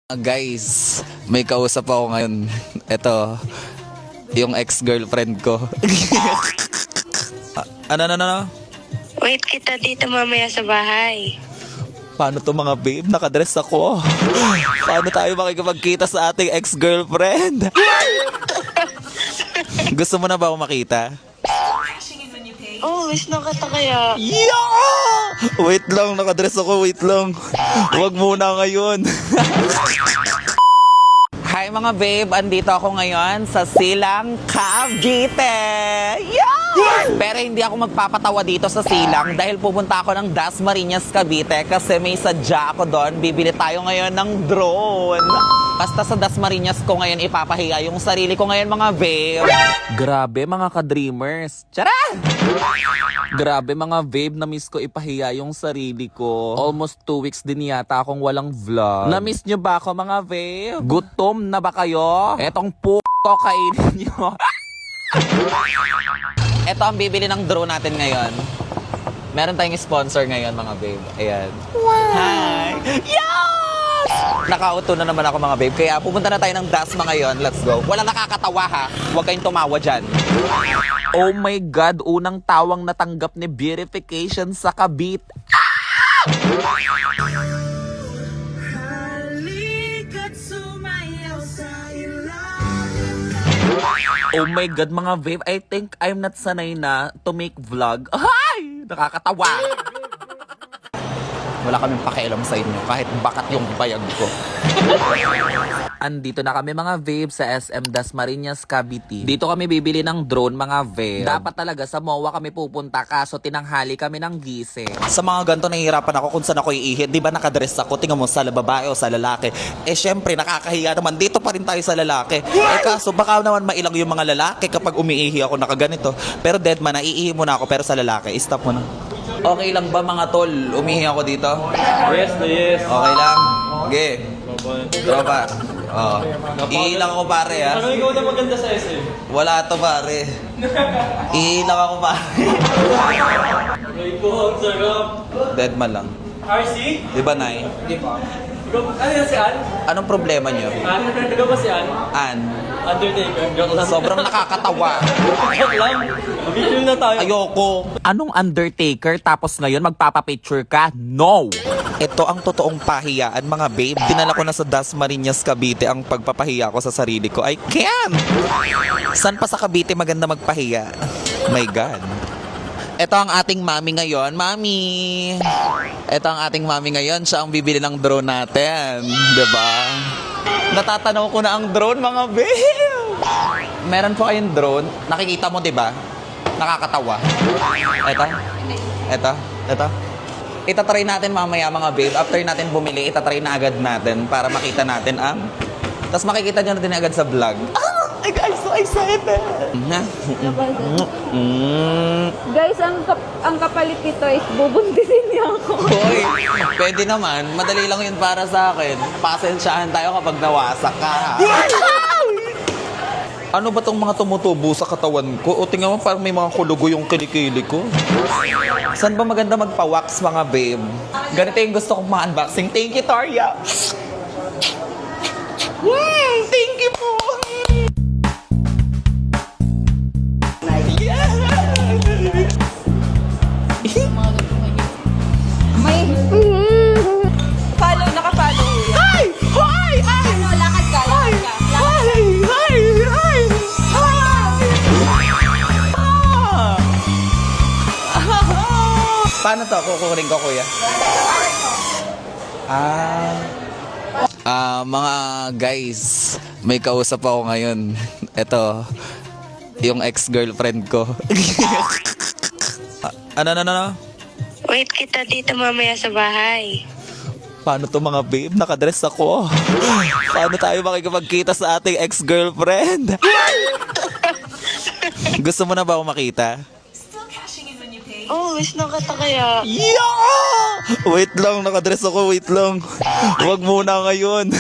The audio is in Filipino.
Guys, may kausap ako ngayon. Ito, yung ex-girlfriend ko. Ano? Wait kita dito mamaya sa bahay. Paano to mga babe? Nakadress ako. Paano tayo makikipagkita sa ating ex-girlfriend? Gusto mo na ba ako makita? Oh, wish na kita kaya. Yeah! Wait lang, nakadress ako. Wait lang. Huwag muna ngayon. Hi mga babe, andito ako ngayon sa Silang Cavite. Yeah! Pero hindi ako magpapatawa dito sa Silang dahil pupunta ako ng Dasmariñas, Cavite kasi may sadya ako doon. Bibili tayo ngayon ng drone. Basta sa Dasmariñas ko ngayon ipapahiya yung sarili ko ngayon mga babe. Grabe mga ka-dreamers. Tara! Grabe mga babe, na-miss ko ipahiya yung sarili ko. Almost 2 weeks din yata akong walang vlog. Na-miss nyo ba ako mga babe? Gutom na ba kayo? Etong p***o kainin nyo. Eto ang bibili ng drone natin ngayon. Meron tayong sponsor ngayon mga babe. Ayan. Wow! Hi! Yes! Nakauto na naman ako mga babe. Kaya pupunta na tayo ng Dasma ngayon. Let's go. Walang nakakatawa ha. Huwag kayong tumawa dyan. Oh my God, unang tawang natanggap ni Beautification sa Cavite. Oh my God, mga babe, I think I'm not sanay na to make vlog. Ay! Nakakatawa. Wala kaming pakialam sa inyo kahit bakat yung bayag ko. Andito na kami mga babe sa SM Dasmariñas, Cavite. Dito kami bibili ng drone mga babe. Dapat talaga sa MOA kami pupunta kaso tinanghali kami ng gising. Sa mga ganito nahihirapan ako kung saan ako iihit. Di ba nakadress ako? Tingnan mo sa babae o sa lalaki. Eh syempre nakakahiya naman. Dito pa rin tayo sa lalaki. Eh kaso baka naman mailang yung mga lalaki kapag umiihi ako nakaganito. Pero dead man, naiihi muna ako pero sa lalaki. Stop mo na. Okay lang ba mga tol? Umihi ako dito? Yes. Okay lang? Okay. Tropa. Oh. Iilang ako pare ha. Ano ikaw na maganda sa SM? Wala to pare. Iilang ako pare. Ay ko, ang sarap. Dead man lang. RC? Di ba Nay? Di ba? Ano yan si Ann? Anong problema nyo? Ann? Ikaw ba si Ann? An? Undertaker. Joke lang. Sobrang nakakatawa. Joke lang. Mag-film na tayo. Ayoko. Anong Undertaker tapos ngayon magpapapicture ka? No! Ito ang totoong pahiyaan mga babe. Dinala ko na sa Dasmariñas, Cavite ang pagpapahiya ko sa sarili ko. I can't! San pa sa Cavite maganda magpahiya? My God. Ito ang ating mami ngayon. Mami! Ito ang ating mami ngayon. Siya ang bibili ng drone natin. Diba? Natatanaw ko na ang drone mga babe. Meron po kayong drone. Nakikita mo diba? Nakakatawa. Ito. Itatry natin mamaya mga babe. After natin bumili, itatry na agad natin para makita natin ang... Tapos makikita nyo na din agad sa vlog. I'm so excited! Guys, ang kapalit nito is bubuntisin niya ako. Hoy, pwede naman. Madali lang yun para sa akin. Pasensyahan tayo kapag nawasak ka. Ano ba tong mga tumutubo sa katawan ko? O tingnan mo parang may mga kulugo yung kilikili ko. Saan ba maganda magpa-wax mga babe? Ganito yung gusto kong ma-unboxing. Thank you, Tarya! Thank you po! May... Follow, naka-follow. Hi! Hi! Hi! Ano, lakad ka, lakad ka. Hi! Hi! Hi! Paano to? Kukunin ko, kuya. Mga guys, may kausap ako ngayon. Ito, yung ex-girlfriend ko. Ano? Wait kita dito mamaya sa bahay. Paano to mga babe? Nakadress ako. Paano tayo makikipagkita sa ating ex-girlfriend? Gusto mo na ba ako makita? Oh, wish na kita kaya. Yeah! Wait lang, nakadress ako. Wait lang. Huwag muna ngayon.